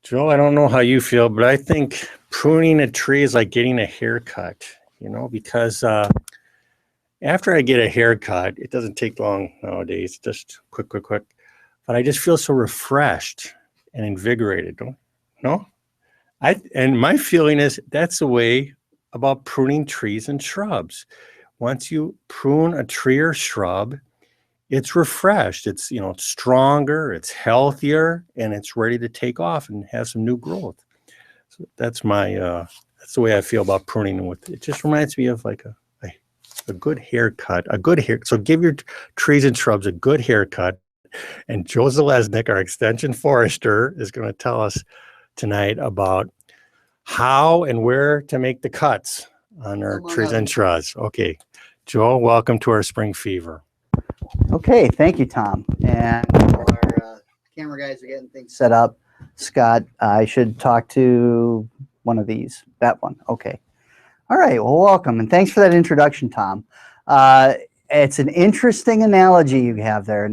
Joe, I don't know how you feel, but I think pruning a tree is like getting a haircut, because after I get a haircut, it doesn't take long nowadays, just quick. But I just feel so refreshed and invigorated, don't no? And my feeling is that's the way about pruning trees and shrubs. Once you prune a tree or shrub, it's refreshed. It's stronger, it's healthier, and it's ready to take off and have some new growth. So that's the way I feel about pruning. It just reminds me of like a good haircut, So give your trees and shrubs a good haircut. And Joe Zeleznik, our Extension Forester, is going to tell us tonight about how and where to make the cuts on our trees and shrubs. Okay, Joe, welcome to our Spring Fever. Okay, thank you, Tom. And while our camera guys are getting things set up, Scott, I should talk to one of these. That one. Okay. All right. Well, welcome. And thanks for that introduction, Tom. It's an interesting analogy you have there.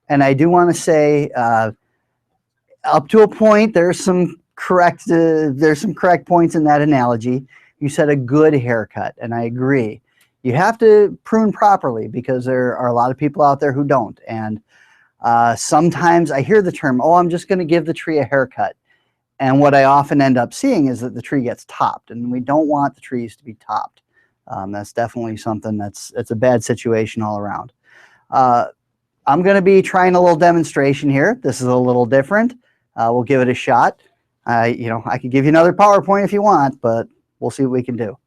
And I do want to say, up to a point, there's some correct points in that analogy. You said a good haircut, and I agree. You have to prune properly because there are a lot of people out there who don't. And sometimes I hear the term, oh, I'm just going to give the tree a haircut. And what I often end up seeing is that the tree gets topped, and we don't want the trees to be topped. That's definitely something it's a bad situation all around. I'm going to be trying a little demonstration here. This is a little different. We'll give it a shot. I could give you another PowerPoint if you want, but we'll see what we can do.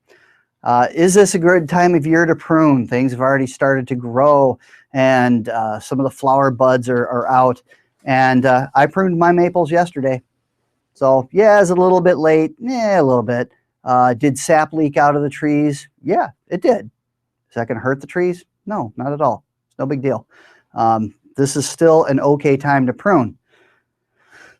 Is this a good time of year to prune? Things have already started to grow, and some of the flower buds are out. And I pruned my maples yesterday. So yeah, is it a little bit late? Yeah, a little bit. Did sap leak out of the trees? Yeah, it did. Is that going to hurt the trees? No, not at all. It's no big deal. This is still an okay time to prune.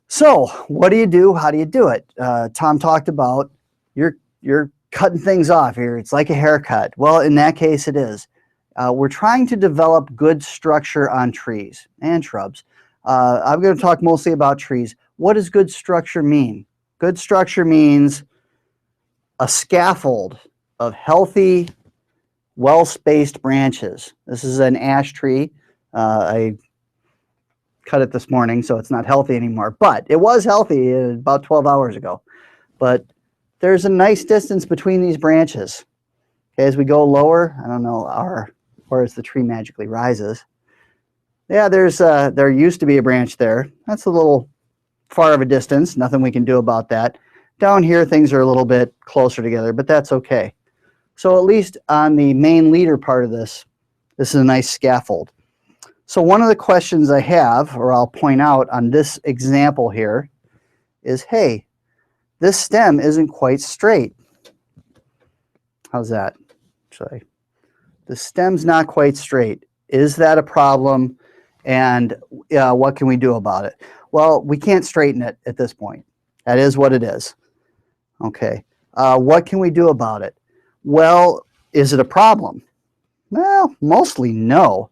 So what do you do? How do you do it? Tom talked about you're cutting things off here. It's like a haircut. Well, in that case, it is. We're trying to develop good structure on trees and shrubs. I'm going to talk mostly about trees. What does good structure mean? Good structure means a scaffold of healthy, well-spaced branches. This is an ash tree. I cut it this morning, so it's not healthy anymore. But it was healthy about 12 hours ago. But there's a nice distance between these branches. Okay, as we go lower, I don't know, or as the tree magically rises. Yeah, there used to be a branch there. That's a little far of a distance. Nothing we can do about that. Down here, things are a little bit closer together, but that's okay. So at least on the main leader part of this is a nice scaffold. So one of the questions I have, or I'll point out on this example here, is, hey, this stem isn't quite straight. How's that? The stem's not quite straight. Is that a problem? And what can we do about it? Well, we can't straighten it at this point. That is what it is. Okay. What can we do about it? Well, is it a problem? Well, mostly no.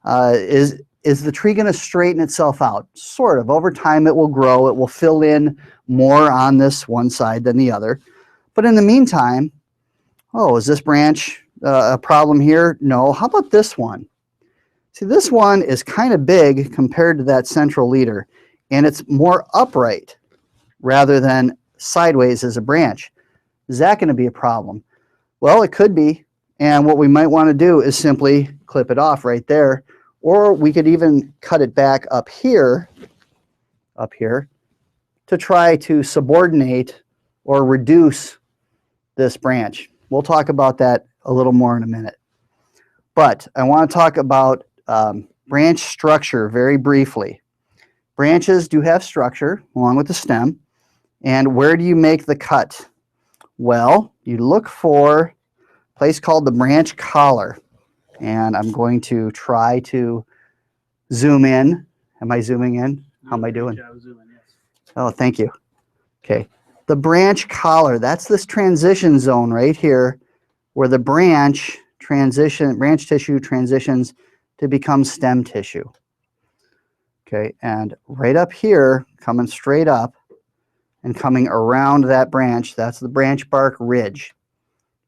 Is the tree going to straighten itself out? Sort of. Over time, it will grow. It will fill in more on this one side than the other. But in the meantime, oh, is this branch a problem here? No. How about this one? See, this one is kind of big compared to that central leader, and it's more upright rather than sideways as a branch. Is that going to be a problem? Well, it could be. And what we might want to do is simply clip it off right there. Or we could even cut it back up here, to try to subordinate or reduce this branch. We'll talk about that a little more in a minute. But I want to talk about branch structure very briefly. Branches do have structure along with the stem. And where do you make the cut? Well, you look for a place called the branch collar. And I'm going to try to zoom in. Am I zooming in? How am I doing? Oh, thank you. Okay. The branch collar, that's this transition zone right here where the branch tissue transitions to become stem tissue. Okay, and right up here, coming straight up, and coming around that branch. That's the branch bark ridge.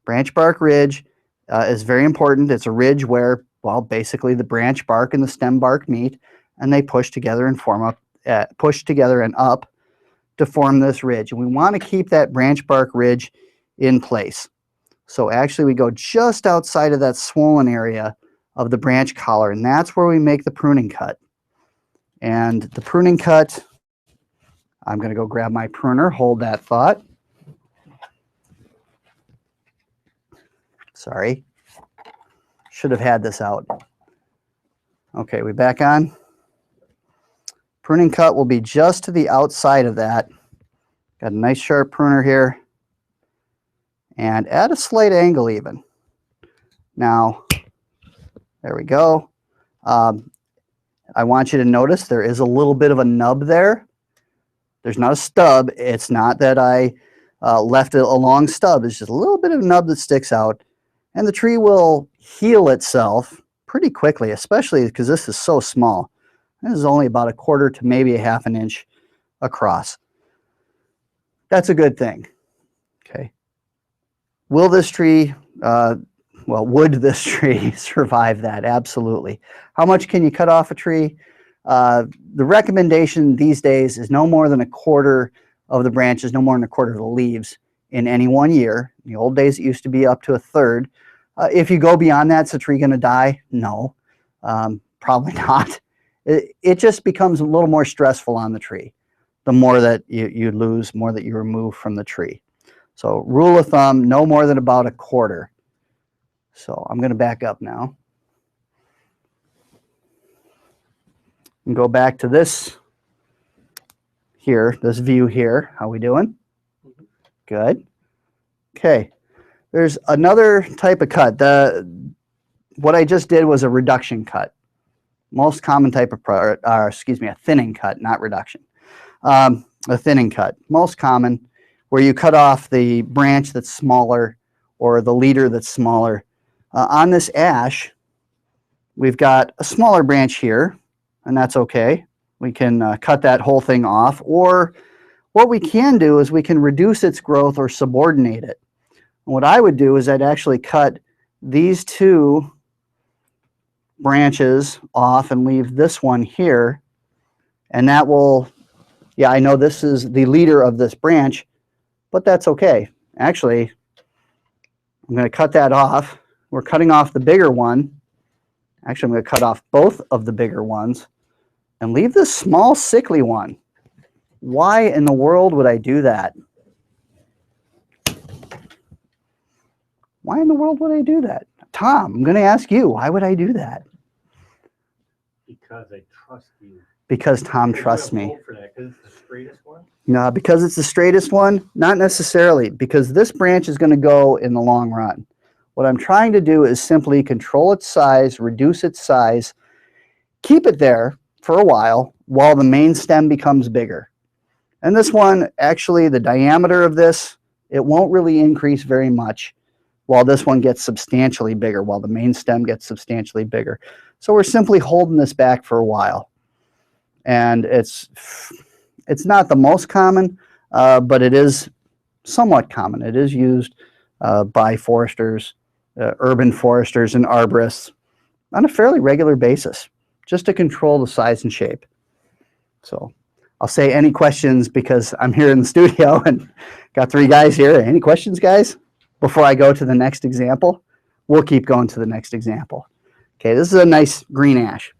Branch bark ridge is very important. It's a ridge where, well, basically the branch bark and the stem bark meet, and they push together and form up, push together and up to form this ridge. And we want to keep that branch bark ridge in place. So actually we go just outside of that swollen area of the branch collar, and that's where we make the pruning cut. And the pruning cut, I'm going to go grab my pruner, hold that thought. Sorry, should have had this out. Okay, we back on. Pruning cut will be just to the outside of that. Got a nice sharp pruner here, and at a slight angle even. Now, there we go. I want you to notice there is a little bit of a nub there. There's not a stub. It's not that I left it a long stub. It's just a little bit of nub that sticks out. And the tree will heal itself pretty quickly, especially because this is so small. This is only about 1/4 to maybe 1/2 inch across. That's a good thing. Okay. Will this tree, would this tree survive that? Absolutely. How much can you cut off a tree? The recommendation these days is no more than 1/4 of the branches, no more than 1/4 of the leaves in any one year. In the old days, it used to be up to 1/3. If you go beyond that, is the tree going to die? No, probably not. It just becomes a little more stressful on the tree. The more that you lose, more that you remove from the tree. So rule of thumb, no more than about 1/4. So I'm going to back up now. And go back to this here, this view here. How we doing? Good. Okay. There's another type of cut. What I just did was a reduction cut. Most common type of, a thinning cut, not reduction. A thinning cut. Most common, where you cut off the branch that's smaller or the leader that's smaller. On this ash, we've got a smaller branch here, and that's okay. We can cut that whole thing off, or what we can do is we can reduce its growth or subordinate it. And what I would do is I'd actually cut these 2 branches off and leave this one here, and that will, yeah, I know this is the leader of this branch, but that's okay. Actually, I'm going to cut that off. We're cutting off the bigger one. Actually, I'm going to cut off both of the bigger ones and leave this small, sickly one. Why in the world would I do that? Why in the world would I do that? Tom, I'm going to ask you, why would I do that? Because I trust you. Because Tom trusts me. For that, because it's the straightest one? No, because it's the straightest one? Not necessarily, because this branch is going to go in the long run. What I'm trying to do is simply control its size, reduce its size, keep it there for a while the main stem becomes bigger. And this one, actually, the diameter of this, it won't really increase very much while this one gets substantially bigger, while the main stem gets substantially bigger. So we're simply holding this back for a while. And it's not the most common, but it is somewhat common. It is used by foresters, urban foresters and arborists on a fairly regular basis, just to control the size and shape. So I'll say any questions because I'm here in the studio and got 3 guys here. Any questions, guys? Before I go to the next example? We'll keep going to the next example. Okay, this is a nice green ash.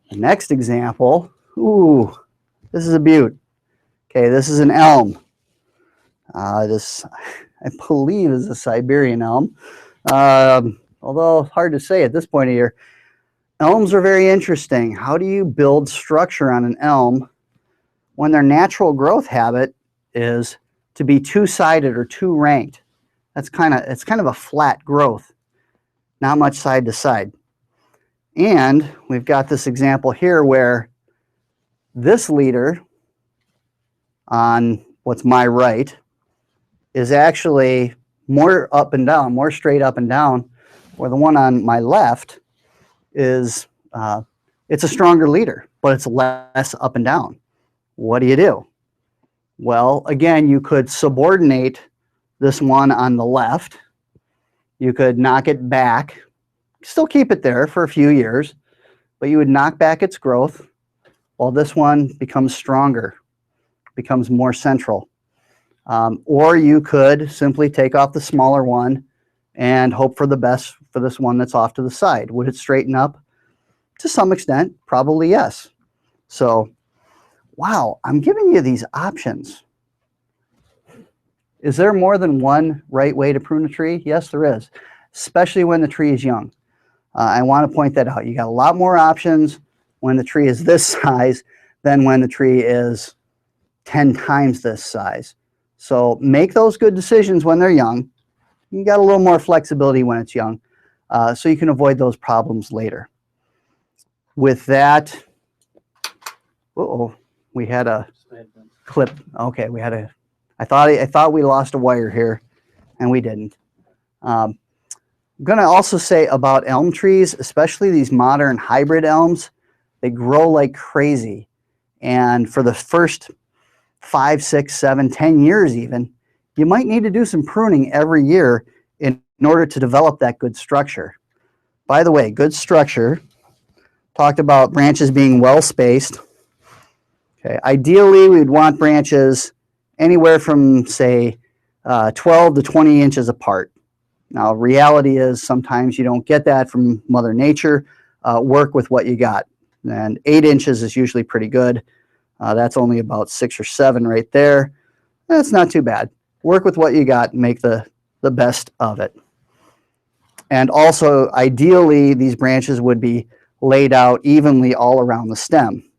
The next example, ooh, this is a beaut. Okay, this is an elm. This, I believe, is a Siberian elm. Although hard to say at this point of year. Elms are very interesting. How do you build structure on an elm when their natural growth habit is to be 2-sided or 2-ranked? It's kind of a flat growth, not much side to side. And we've got this example here where this leader on what's my right is actually more up and down, more straight up and down, where the one on my left is it's a stronger leader, but it's less up and down. What do you do? Well, again, you could subordinate this one on the left. You could knock it back, still keep it there for a few years, but you would knock back its growth while this one becomes stronger, becomes more central. Or you could simply take off the smaller one and hope for the best for this one that's off to the side. Would it straighten up? To some extent, probably yes. So, wow, I'm giving you these options. Is there more than one right way to prune a tree? Yes, there is, especially when the tree is young. I want to point that out. You got a lot more options when the tree is this size than when the tree is 10 times this size. So make those good decisions when they're young. You got a little more flexibility when it's young, so you can avoid those problems later. With that, we had a clip. Okay, we had a. I thought we lost a wire here, and we didn't. I'm going to also say about elm trees, especially these modern hybrid elms, they grow like crazy, and for the first 5, 6, 7, 10 years even, you might need to do some pruning every year in order to develop that good structure. By the way, good structure, talked about branches being well spaced. Okay, ideally we'd want branches anywhere from, say, 12 to 20 inches apart. Now, reality is sometimes you don't get that from Mother Nature. Work with what you got. And 8 inches is usually pretty good. That's only about 6 or 7 right there. That's not too bad. Work with what you got and make the best of it. And also, ideally, these branches would be laid out evenly all around the stem.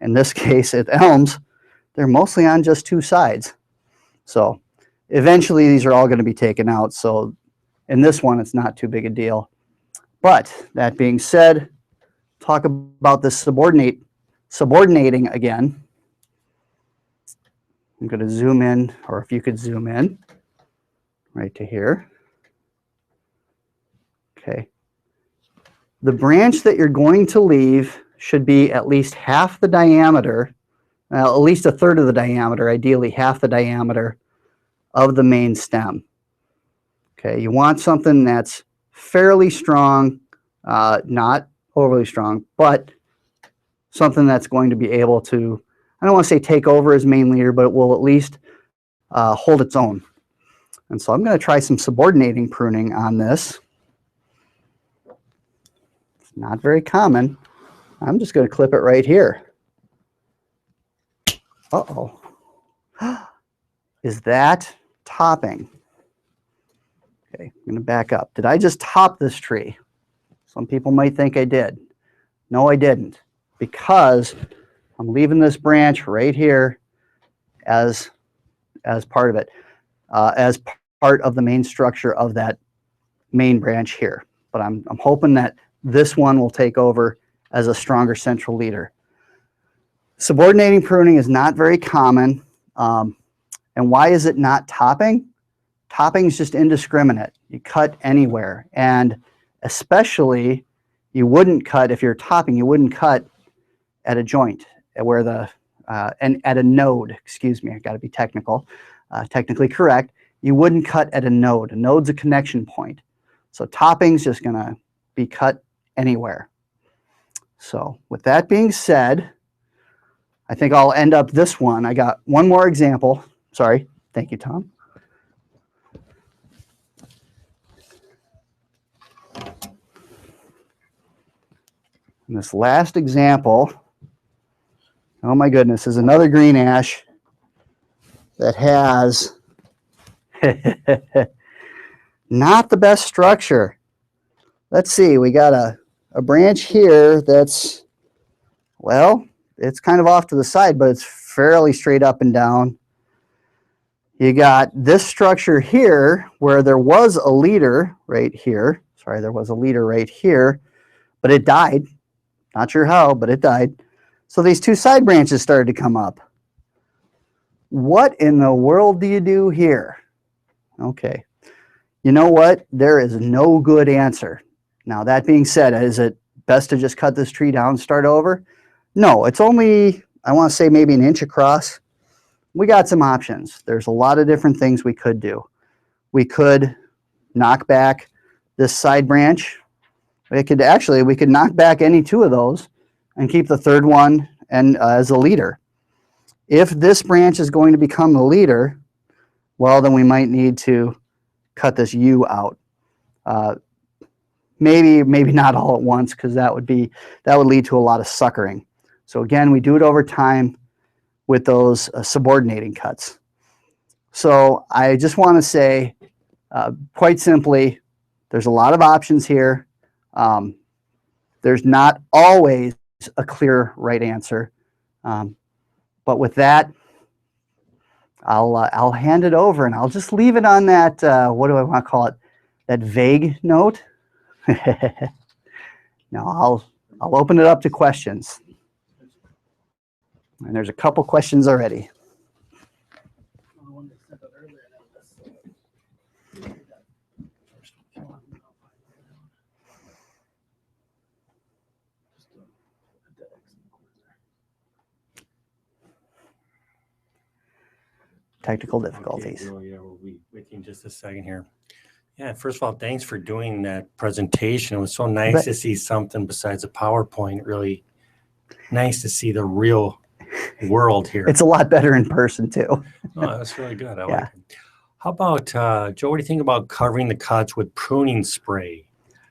In this case, at elms, they're mostly on just 2 sides. So eventually, these are all going to be taken out. So in this one, it's not too big a deal. But that being said, talk about the subordinating again. I'm going to zoom in, or if you could zoom in right to here. Okay. The branch that you're going to leave should be at least half the diameter, at least a third of the diameter, ideally half the diameter of the main stem. Okay, you want something that's fairly strong, not overly strong, but something that's going to be able to, I don't want to say take over as main leader, but it will at least hold its own. And so I'm going to try some subordinating pruning on this. It's not very common. I'm just going to clip it right here. Uh-oh. Is that topping? Okay, I'm going to back up. Did I just top this tree? Some people might think I did. No, I didn't, because I'm leaving this branch right here as part of it, as part of the main structure of that main branch here. But I'm hoping that this one will take over as a stronger central leader. Subordinating pruning is not very common. And why is it not topping? Topping is just indiscriminate. You cut anywhere. And especially, you wouldn't cut, if you're topping, you wouldn't cut at a joint, where the, and at a node, excuse me, I gotta be technical, technically correct. You wouldn't cut at a node. A node's a connection point. So topping's just gonna be cut anywhere. So with that being said, I think I'll end up this one. I got one more example. Sorry. Thank you, Tom. And this last example, oh my goodness, is another green ash that has not the best structure. Let's see, we got a branch here that's, well, it's kind of off to the side, but it's fairly straight up and down. You got this structure here where there was a leader right here. Sorry, there was a leader right here, but it died. Not sure how, but it died. So these 2 side branches started to come up. What in the world do you do here? Okay. You know what? There is no good answer. Now, that being said, is it best to just cut this tree down, start over? No, it's only, I want to say maybe an inch across. We got some options. There's a lot of different things we could do. We could knock back this side branch. We could knock back any two of those and keep the third one and as a leader. If this branch is going to become the leader, well, then we might need to cut this U out. Maybe not all at once, because that would lead to a lot of suckering. So again, we do it over time with those subordinating cuts. So I just want to say, quite simply, there's a lot of options here. There's not always a clear right answer. But with that, I'll hand it over, and I'll just leave it on that, what do I want to call it, that vague note. Now I'll open it up to questions. And there's a couple questions already. Technical difficulties. Okay, well, yeah, we'll be with you in just a second here. Yeah, first of all, thanks for doing that presentation. It was so nice to see something besides a PowerPoint. Really nice to see the real world here. It's a lot better in person too. Oh, that's really good. I like it. How about, Joe, what do you think about covering the cuts with pruning spray?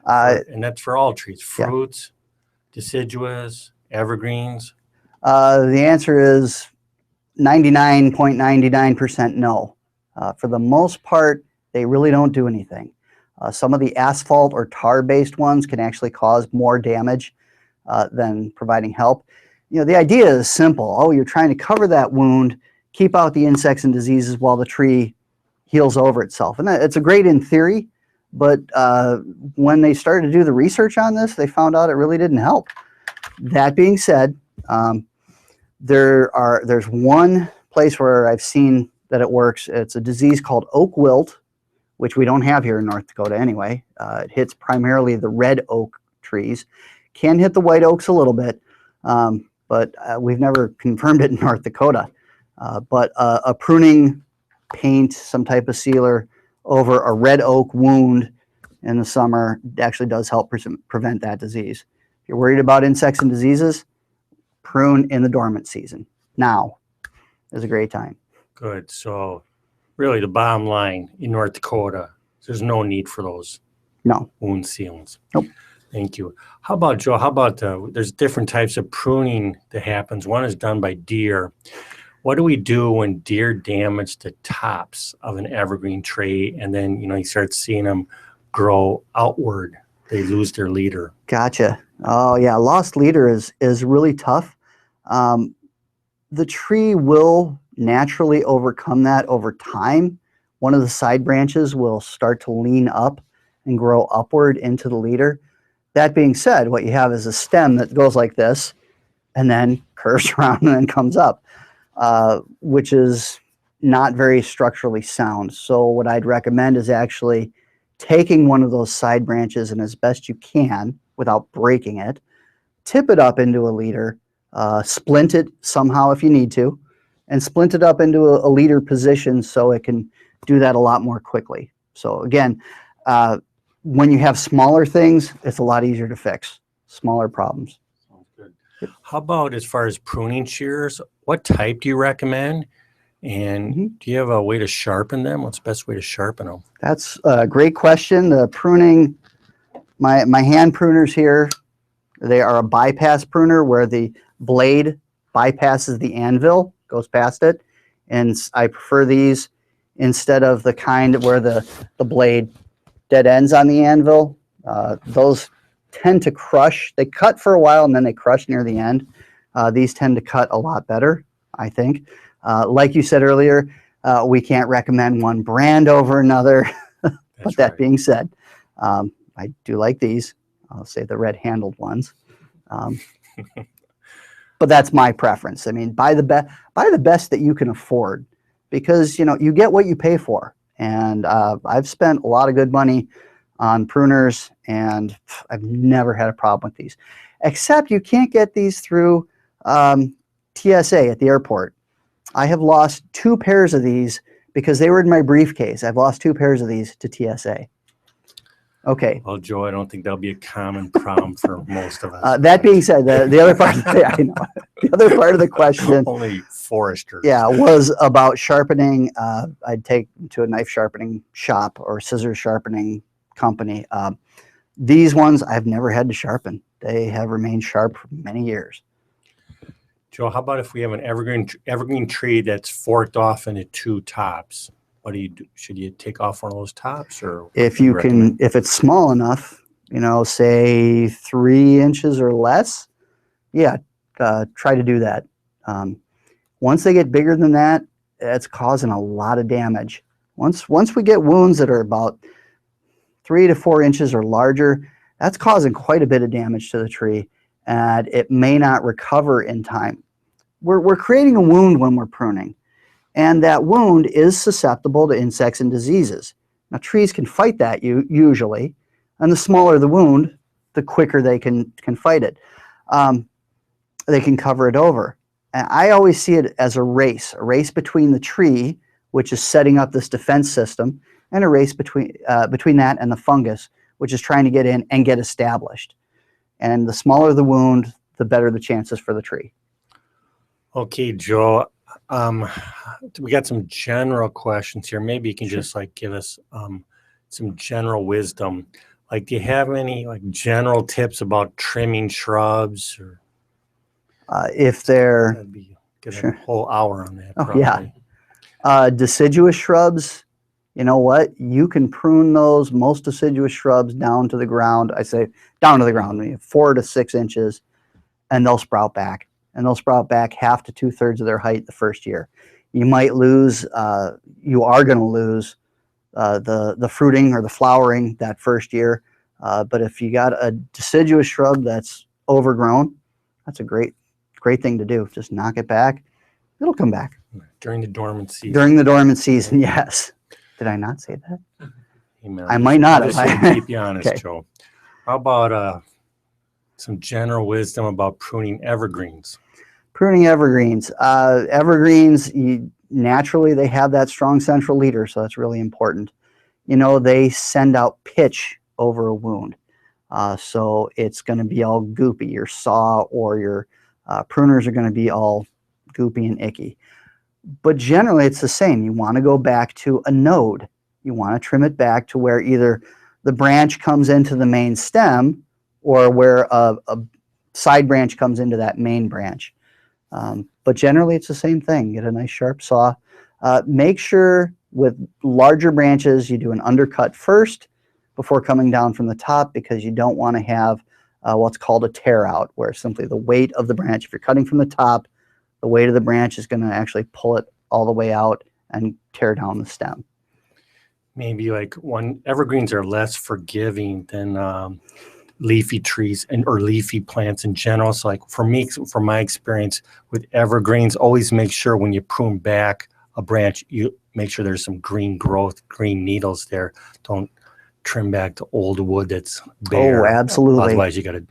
And that's for all trees, fruits, deciduous, evergreens? The answer is 99.99% no. For the most part, they really don't do anything. Some of the asphalt or tar-based ones can actually cause more damage than providing help. You know, the idea is simple. Oh, you're trying to cover that wound, keep out the insects and diseases while the tree heals over itself. And it's a great in theory, but when they started to do the research on this, they found out it really didn't help. That being said, there's one place where I've seen that it works. It's a disease called oak wilt, which we don't have here in North Dakota anyway. It hits primarily the red oak trees. Can hit the white oaks a little bit, but we've never confirmed it in North Dakota. But a pruning paint, some type of sealer over a red oak wound in the summer actually does help prevent that disease. If you're worried about insects and diseases, prune in the dormant season. Now is a great time. Good. So really the bottom line in North Dakota, there's no need for those wound sealants. Nope. Thank you. How about, Joe, how about there's different types of pruning that happens. One is done by deer. What do we do when deer damage the tops of an evergreen tree and then, you know, you start seeing them grow outward? They lose their leader. Gotcha. Oh, yeah. Lost leader is really tough. The tree will naturally overcome that over time. One of the side branches will start to lean up and grow upward into the leader. That being said, what you have is a stem that goes like this and then curves around and then comes up, which is not very structurally sound. So what I'd recommend is actually taking one of those side branches and as best you can without breaking it, tip it up into a leader, splint it somehow if you need to, and splint it up into a leader position so it can do that a lot more quickly. So again, when you have smaller things, it's a lot easier to fix, smaller problems. Sounds good. How about as far as pruning shears, what type do you recommend? And do you have a way to sharpen them? What's the best way to sharpen them? That's a great question. The pruning, my hand pruners here, they are a bypass pruner where the blade bypasses the anvil, goes past it. And I prefer these instead of the kind where the blade dead ends on the anvil. Those tend to crush. They cut for a while and then they crush near the end. These tend to cut a lot better, I think. Like you said earlier, we can't recommend one brand over another. But that being said, I do like these. I'll say the red-handled ones. But that's my preference. I mean, buy the best that you can afford, because you know you get what you pay for. And I've spent a lot of good money on pruners, and I've never had a problem with these. Except you can't get these through TSA at the airport. I have lost 2 pairs of these because they were in my briefcase. I've lost 2 pairs of these to TSA. Okay. Well, Joe, I don't think that'll be a common problem for most of us. That being said, the other part of the, I know, the other part of the question, only foresters. yeah, was about sharpening. I'd take to a knife sharpening shop or scissors sharpening company. These ones I've never had to sharpen. They have remained sharp for many years. Joe, how about if we have an evergreen tree that's forked off into 2 tops? What do you do? Should you take off one of those tops, or if you can, if it's small enough, you know, say 3 inches or less, yeah, try to do that. Once they get bigger than that, it's causing a lot of damage. Once we get wounds that are about 3 to 4 inches or larger, that's causing quite a bit of damage to the tree, and it may not recover in time. We're creating a wound when we're pruning, and that wound is susceptible to insects and diseases. Now, trees can fight that usually, and the smaller the wound, the quicker they can fight it. They can cover it over. And I always see it as a race between the tree, which is setting up this defense system, and a race between that and the fungus, which is trying to get in and get established. And the smaller the wound, the better the chances for the tree. Okay, Joe. We got some general questions here. Maybe you can just like give us some general wisdom. Like, do you have any like general tips about trimming shrubs? Or if they're that'd be get a whole hour on that. Oh, yeah. Deciduous shrubs, you know what? You can prune those, most deciduous shrubs, down to the ground. I say down to the ground, 4 to 6 inches, and they'll sprout back. And they'll sprout back 1/2 to 2/3 of their height the first year. You might lose, you are going to lose the fruiting or the flowering that first year. But if you got a deciduous shrub that's overgrown, that's a great thing to do. Just knock it back. It'll come back. During the dormant season. During the dormant season, yes. Did I not say that? Amen. I might not have. have. Keep you honest, okay. Joe. How about some general wisdom about pruning evergreens? Pruning evergreens. Evergreens, naturally, they have that strong central leader, so that's really important. You know, they send out pitch over a wound. So it's going to be all goopy. Your saw or your pruners are going to be all goopy and icky. But generally, it's the same. You want to go back to a node. You want to trim it back to where either the branch comes into the main stem or where a side branch comes into that main branch. But generally, it's the same thing. Get a nice sharp saw. Make sure with larger branches, you do an undercut first before coming down from the top, because you don't want to have what's called a tear out, where simply the weight of the branch, if you're cutting from the top, the weight of the branch is going to actually pull it all the way out and tear down the stem. Maybe like evergreens are less forgiving than leafy trees or leafy plants in general. So like for me, from my experience with evergreens, always make sure when you prune back a branch, you make sure there's some green growth, green needles there. Don't trim back to old wood that's bare. Oh, absolutely. Otherwise you got a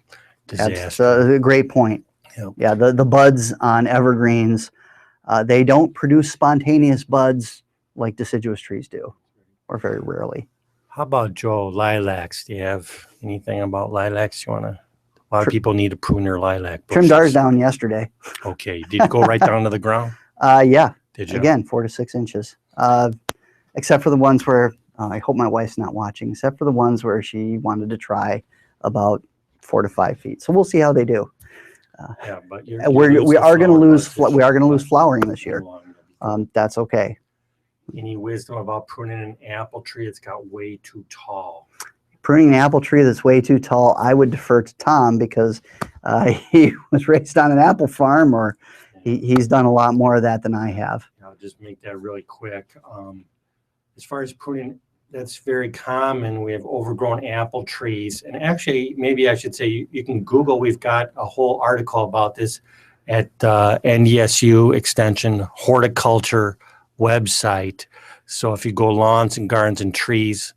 disaster. That's a great point. Yep. Yeah, the buds on evergreens, they don't produce spontaneous buds like deciduous trees do, or very rarely. How about, Joe, lilacs? Do you have anything about lilacs you want to? A lot of people need to prune their lilac bushes. Trimmed ours down yesterday. Okay. Did you go right down to the ground? Yeah. Did you? Again, 4 to 6 inches. Except for the ones where, I hope my wife's not watching, except for the ones where she wanted to try about 4 to 5 feet. So we'll see how they do. Yeah, but we are going to lose flowering this year. That's okay. Any wisdom about pruning an apple tree that's got way too tall? Pruning an apple tree that's way too tall, I would defer to Tom, because he was raised on an apple farm, or he's done a lot more of that than I have. I'll just make that really quick. As far as pruning, that's very common. We have overgrown apple trees. And actually, maybe I should say, you can Google. We've got a whole article about this at NDSU Extension Horticulture website. So if you go lawns and gardens and trees,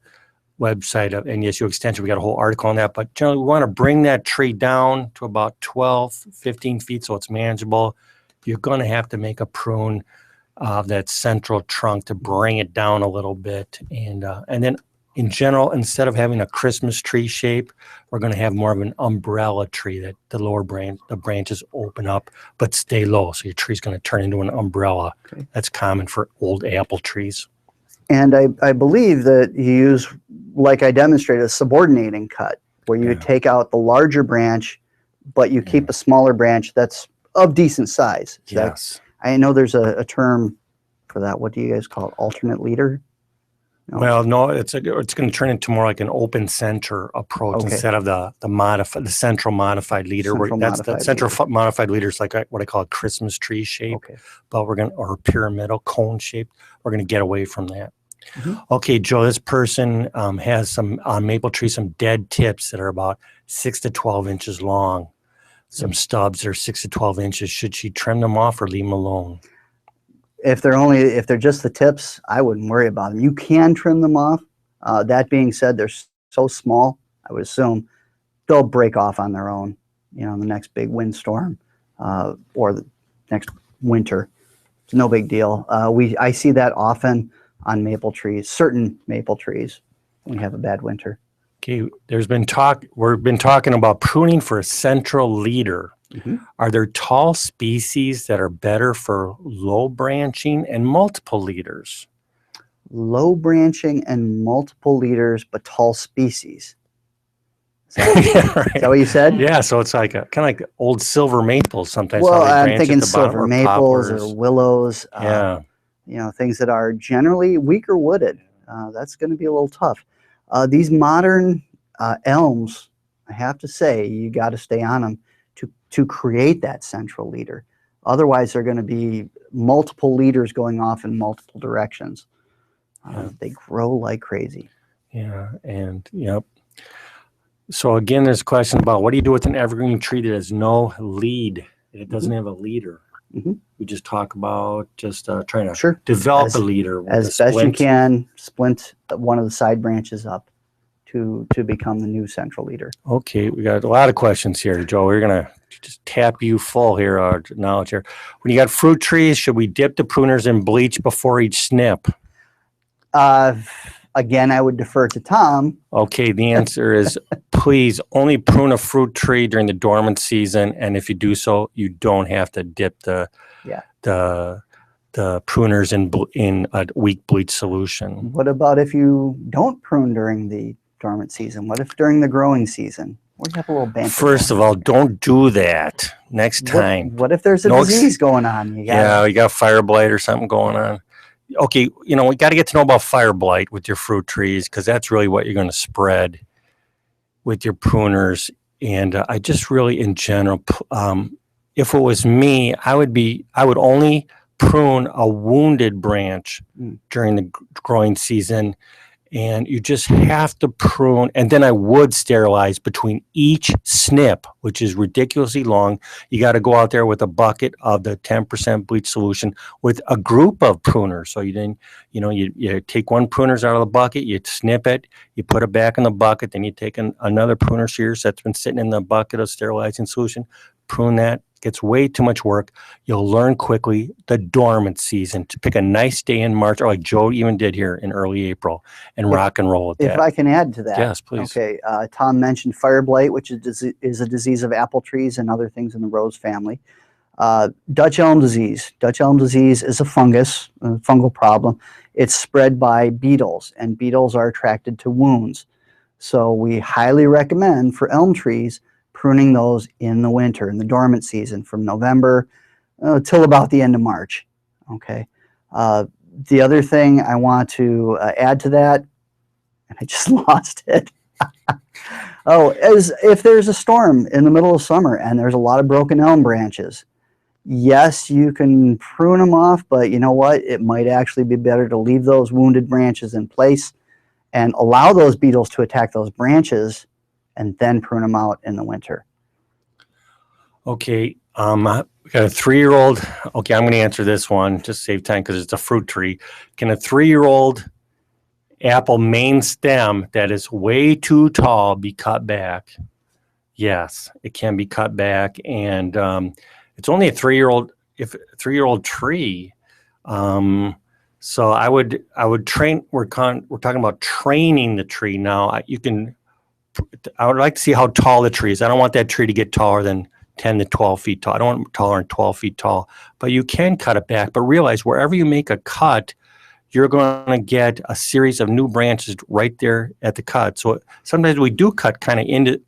website of NDSU Extension. We got a whole article on that, but generally we want to bring that tree down to about 12, 15 feet so it's manageable. You're going to have to make a prune of that central trunk to bring it down a little bit. And then in general, instead of having a Christmas tree shape, we're going to have more of an umbrella tree that the lower the branches open up but stay low. So your tree's going to turn into an umbrella. Okay. That's common for old apple trees. And I believe that you use, like I demonstrated, a subordinating cut, where you take out the larger branch, but you keep a smaller branch that's of decent size. Yes. I know there's a term for that. What do you guys call it? Alternate leader? No. Well, no, it's going to turn into more like an open center approach instead of the central modified leader. Modified leader is like what I call a Christmas tree shape, but or pyramidal cone shape. We're going to get away from that. Okay, Joe, this person has some maple trees, some dead tips that are about 6 to 12 inches long. Some stubs that are 6 to 12 inches. Should she trim them off or leave them alone? If they're just the tips, I wouldn't worry about them. You can trim them off. That being said, they're so small, I would assume they'll break off on their own, the next big windstorm or the next winter. It's no big deal. I see that often on maple trees, certain maple trees, when we have a bad winter. Okay, we've been talking about pruning for a central leader. Are there tall species that are better for low branching and multiple leaders? Low branching and multiple leaders, but tall species. Is that what you said? Yeah, so it's like kind of like old silver maples sometimes. Well, I'm thinking silver maples or willows. Things that are generally weaker wooded. That's going to be a little tough. These modern elms, I have to say, you got to stay on them to create that central leader. Otherwise, they're going to be multiple leaders going off in multiple directions. They grow like crazy. Yeah, and So again, there's a question about what do you do with an evergreen tree that has no lead? It doesn't have a leader. We just talk about trying to develop a leader. As best you can, splint one of the side branches up to become the new central leader. Okay, we got a lot of questions here, Joe. We're going to just tap you full here, our knowledge here. When you got fruit trees, should we dip the pruners in bleach before each snip? Again, I would defer to Tom. Okay, the answer is please only prune a fruit tree during the dormant season, and if you do so, you don't have to dip the pruners in a weak bleach solution. What about if you don't prune during the dormant season? What if during the growing season? We have a little banter. First of all, don't do that next time. What if there's a disease going on? You got fire blight or something going on. Okay, we got to get to know about fire blight with your fruit trees because that's really what you're going to spread with your pruners. And I just really, in general, if it was me, I would only prune a wounded branch during the growing season. And you just have to prune, and then I would sterilize between each snip, which is ridiculously long. You got to go out there with a bucket of the 10% bleach solution with a group of pruners. So you take one pruners out of the bucket, you snip it, you put it back in the bucket, then you take another pruner shears that's been sitting in the bucket of sterilizing solution, prune that. It's way too much work. You'll learn quickly the dormant season to pick a nice day in March, or like Joe even did here in early April, and rock and roll with that. If I can add to that. Yes, please. Okay. Tom mentioned fire blight, which is a disease of apple trees and other things in the rose family. Dutch elm disease. Dutch elm disease is a fungal problem. It's spread by beetles, and beetles are attracted to wounds. So we highly recommend for elm trees pruning those in the winter, in the dormant season, from November till about the end of March. Okay. The other thing I want to add to that, and I just lost it. Is if there's a storm in the middle of summer and there's a lot of broken elm branches, yes, you can prune them off, but you know what? It might actually be better to leave those wounded branches in place and allow those beetles to attack those branches and then prune them out in the winter. Okay, we got a 3-year-old. Okay, I'm going to answer this one, just save time because it's a fruit tree. Can a 3-year-old apple main stem that is way too tall be cut back? Yes, it can be cut back, and it's only a 3-year-old tree. So I would train. We're talking about training the tree now. I would like to see how tall the tree is. I don't want that tree to get taller than 10 to 12 feet tall. I don't want it taller than 12 feet tall. But you can cut it back. But realize wherever you make a cut, you're going to get a series of new branches right there at the cut. So sometimes we do cut kind of into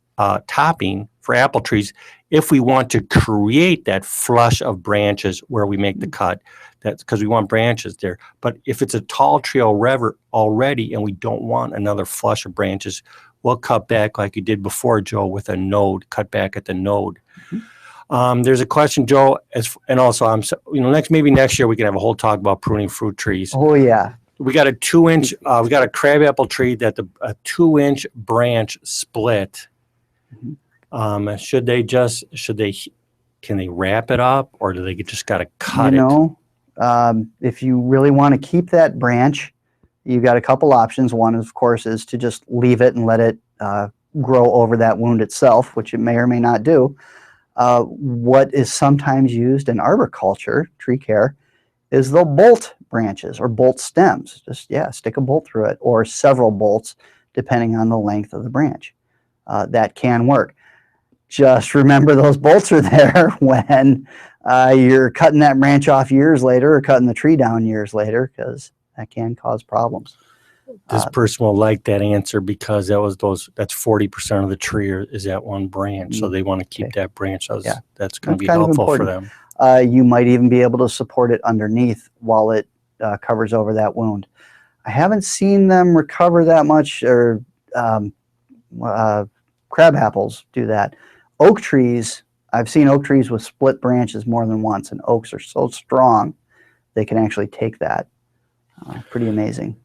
topping for apple trees if we want to create that flush of branches where we make the cut. That's because we want branches there. But if it's a tall tree already and we don't want another flush of branches, we'll cut back like you did before, Joe, with a node, cut back at the node. There's a question, Joe, and also maybe next year we can have a whole talk about pruning fruit trees. Oh yeah. We got a 2-inch, we got a crabapple tree that a 2-inch branch split. Can they wrap it up, or do they just got to cut it? If you really want to keep that branch, you've got a couple options. One, of course, is to just leave it and let it grow over that wound itself, which it may or may not do. What is sometimes used in arboriculture, tree care, is they'll bolt branches or bolt stems. Just, stick a bolt through it, or several bolts, depending on the length of the branch. That can work. Just remember those bolts are there when you're cutting that branch off years later or cutting the tree down years later, because that can cause problems. This person will like that answer because that's 40% of the tree is that one branch. So they want to keep that branch. That's going to be helpful for them. You might even be able to support it underneath while it covers over that wound. I haven't seen them recover that much, or crab apples do that. Oak trees, I've seen oak trees with split branches more than once, and oaks are so strong they can actually take that. Pretty amazing.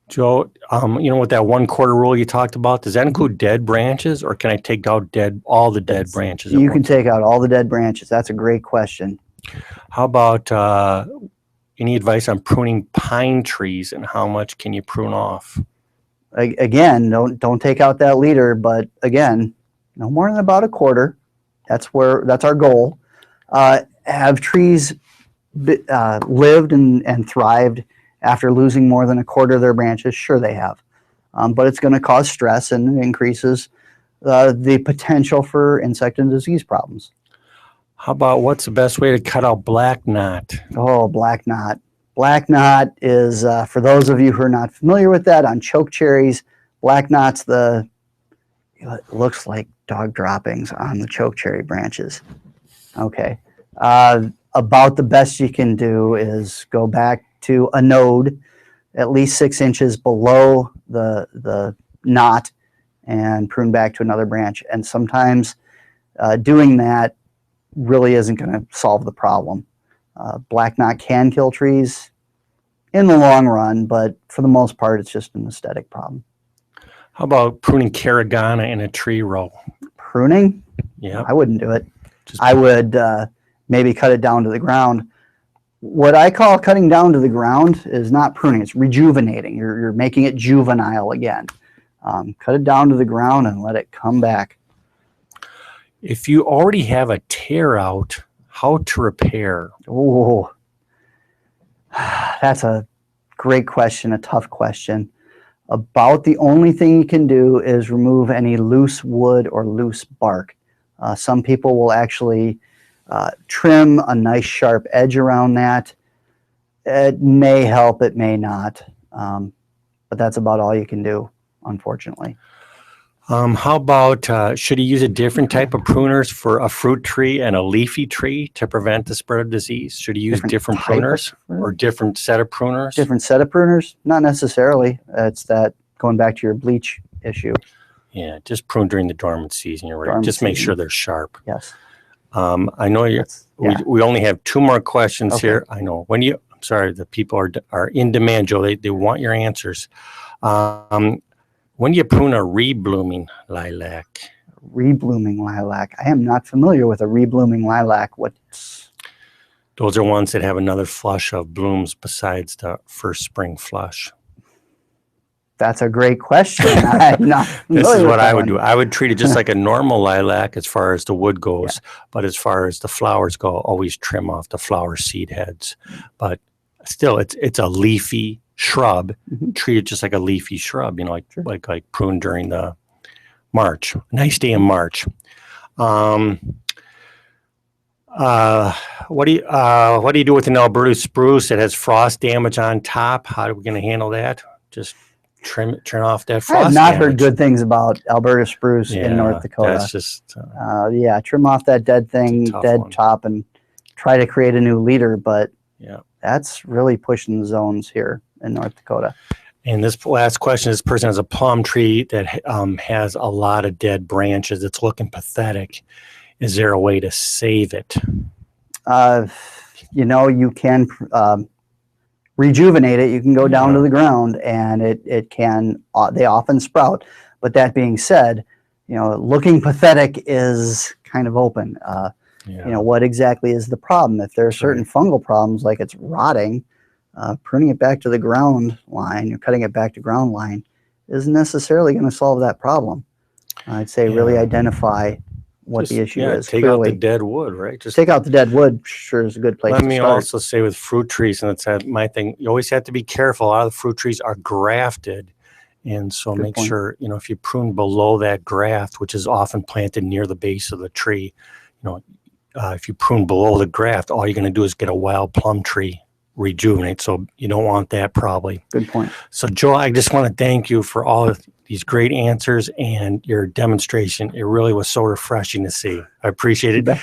Joe, with that 1/4 rule you talked about, does that include dead branches, or can I take out all the dead branches? You can take out all the dead branches. That's a great question. How about any advice on pruning pine trees, and how much can you prune off? Again, don't take out that leader, but again, no more than about 1/4. That's our goal. Have trees lived and thrived after losing more than 1/4 of their branches? Sure they have. But it's going to cause stress, and it increases the potential for insect and disease problems. How about what's the best way to cut out black knot? Oh, black knot. Black knot is, for those of you who are not familiar with that, on choke cherries, black knot's it looks like dog droppings on the choke cherry branches. Okay. About the best you can do is go back to a node at least 6 inches below the knot and prune back to another branch. And sometimes doing that really isn't going to solve the problem. Black knot can kill trees in the long run, but for the most part, it's just an aesthetic problem. How about pruning carragana in a tree row? Pruning? Yeah. I wouldn't do it. I would maybe cut it down to the ground. What I call cutting down to the ground is not pruning, it's rejuvenating. You're making it juvenile again. Cut it down to the ground and let it come back. If you already have a tear out, how to repair? Oh, that's a great question, a tough question. About the only thing you can do is remove any loose wood or loose bark. Some people will actually trim a nice sharp edge around that. It may help, it may not, but that's about all you can do, unfortunately. How about, should you use a different type of pruners for a fruit tree and a leafy tree to prevent the spread of disease? Should you use different pruners or different set of pruners? Different set of pruners? Not necessarily. It's that going back to your bleach issue. Yeah, just prune during the dormant season. You're right. Just make sure they're sharp. Yes. I know we only have 2 more questions here. I know. I'm sorry, the people are in demand, Joe. They want your answers. When do you prune a reblooming lilac? Reblooming lilac. I am not familiar with a reblooming lilac. Those are ones that have another flush of blooms besides the first spring flush. That's a great question. I'm not This familiar is with what that I would one. do. I would treat it just like a normal lilac as far as the wood goes, but as far as the flowers go, always trim off the flower seed heads. But still, it's a leafy shrub. Mhm. Treat it just like a leafy shrub, Sure. like prune during the March. Nice day in March. What do you do with an Alberta spruce that has frost damage on top? How are we going to handle that? Just turn off that frost I have not heard damage. good things about Alberta spruce in North Dakota. That's just Yeah, trim off that dead thing, tough dead one. top, and try to create a new leader. But yeah. that's really pushing the zones here in North Dakota. And this last question, this person has a plum tree that has a lot of dead branches. It's looking pathetic. Is there a way to save it? You can rejuvenate it. You can go down to the ground, and it can. They often sprout. But that being said, looking pathetic is kind of open. What exactly is the problem? If there are certain fungal problems, like it's rotting, pruning it back to the ground line, you're cutting it back to ground line, isn't necessarily going to solve that problem. I'd say really identify what the issue is. Take out the dead wood, right? Just take out the dead wood. Sure is a good place to start. Let me also say with fruit trees, and that's my thing. You always have to be careful. A lot of the fruit trees are grafted, and so make sure if you prune below that graft, which is often planted near the base of the tree, if you prune below the graft, all you're going to do is get a wild plum tree rejuvenate. So you don't want that probably. Good point. So Joel, I just want to thank you for all of these great answers and your demonstration. It really was so refreshing to see. I appreciate it.